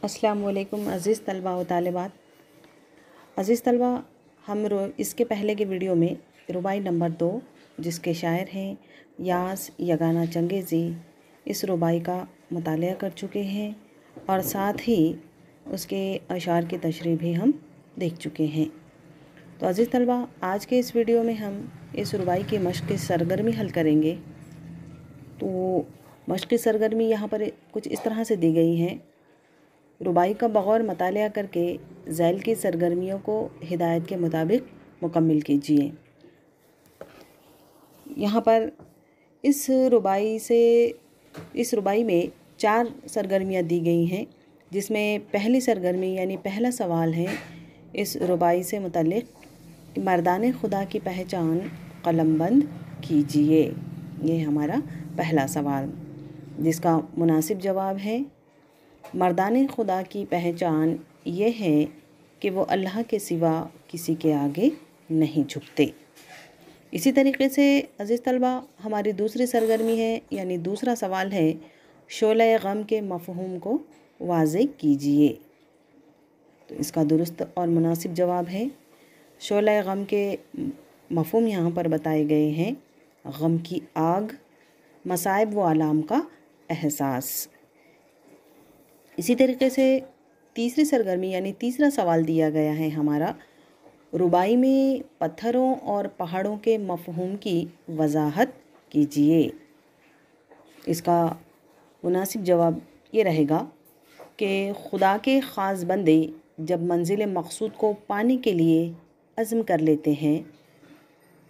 अस्सलामु अलैकुम अज़ीज़ तलबा व तालिबात। अज़ीज़ तलबा, हम इसके पहले के वीडियो में रुबाई नंबर 2 जिसके शायर हैं यास यगाना चंगेज़ी, इस रुबाई का मुतालिया कर चुके हैं और साथ ही उसके अशार की तशरीह भी हम देख चुके हैं। तो अज़ीज़ तलबा, आज के इस वीडियो में हम इस रुबाई की मश्क़ की सरगर्मी हल करेंगे। तो मश्क़ की सरगर्मी यहाँ पर कुछ इस तरह से दी गई हैं। रुबाई का बग़ौर मतालिया करके ज़ैल की सरगर्मियों को हिदायत के मुताबिक मुकम्मिल कीजिए। यहाँ पर इस रुबाई में 4 सरगर्मियाँ दी गई हैं, जिसमें पहली सरगर्मी यानी पहला सवाल है इस रुबाई से मुतल्लिक़ कि मर्दाने खुदा की पहचान कलमबंद कीजिए। ये हमारा पहला सवाल, जिसका मुनासिब जवाब है मर्दाने खुदा की पहचान ये है कि वो अल्लाह के सिवा किसी के आगे नहीं झुकते। इसी तरीके से अज़ीज़ तलबा, हमारी दूसरी सरगर्मी है यानी दूसरा सवाल है शोले गम के मफ़हूम को वाज़े कीजिए। तो इसका दुरुस्त और मुनासिब जवाब है शोले गम के मफ़हूम यहाँ पर बताए गए हैं गम की आग, मसाइब व आलाम का एहसास। इसी तरीके से तीसरी सरगर्मी यानी तीसरा सवाल दिया गया है हमारा रुबाई में पत्थरों और पहाड़ों के मफ़हूम की वजाहत कीजिए। इसका मुनासिब जवाब ये रहेगा कि खुदा के ख़ास बंदे जब मंजिल मक़सूद को पाने के लिए अज़्म कर लेते हैं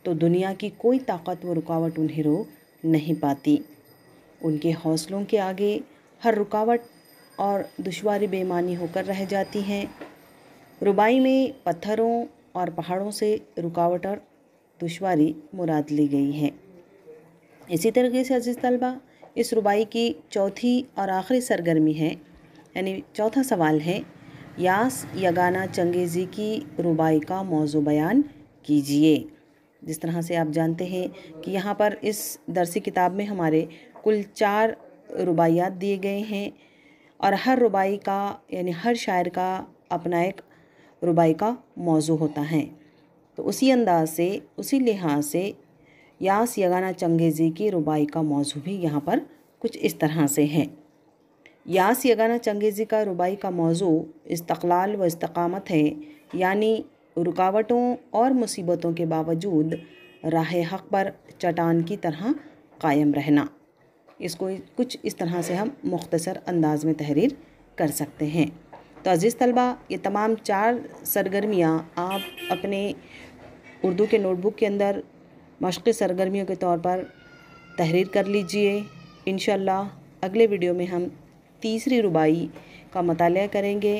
तो दुनिया की कोई ताकत व रुकावट उन्हें रोक नहीं पाती। उनके हौसलों के आगे हर रुकावट और दुश्वारी बेमानी होकर रह जाती हैं। रुबाई में पत्थरों और पहाड़ों से रुकावट और दुश्वारी मुराद ली गई है। इसी तरीके से अज़ीज़ तलबा, इस रुबाई की चौथी और आखिरी सरगर्मी है यानी चौथा सवाल है यास यगाना चंगेज़ी की रुबाई का मौजू बयान कीजिए। जिस तरह से आप जानते हैं कि यहाँ पर इस दरसी किताब में हमारे कुल 4 रुबाइयात दिए गए हैं और हर रुबाई का यानी हर शायर का अपना एक रुबाई का मौजू होता है। तो उसी अंदाज से, उसी लिहाज से यास यगाना चंगेज़ी की रुबाई का मौजू भी यहाँ पर कुछ इस तरह से है। यास यगाना चंगेज़ी का रुबाई का मौजू इस्तक़लाल व इस्तक़ामत है, यानी रुकावटों और मुसीबतों के बावजूद राह हक़ पर चट्टान की तरह कायम रहना। इसको कुछ इस तरह से हम मुख्तसर अंदाज में तहरीर कर सकते हैं। तो अज़ीज़ तलबा, ये तमाम 4 सरगर्मियाँ आप अपने उर्दू के नोटबुक के अंदर मश्क़ सरगर्मियों के तौर पर तहरीर कर लीजिए। इंशाअल्लाह अगले वीडियो में हम तीसरी रुबाई का मुतालिया करेंगे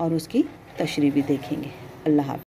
और उसकी तशरीह भी देखेंगे। अल्लाह हाफ़िज़।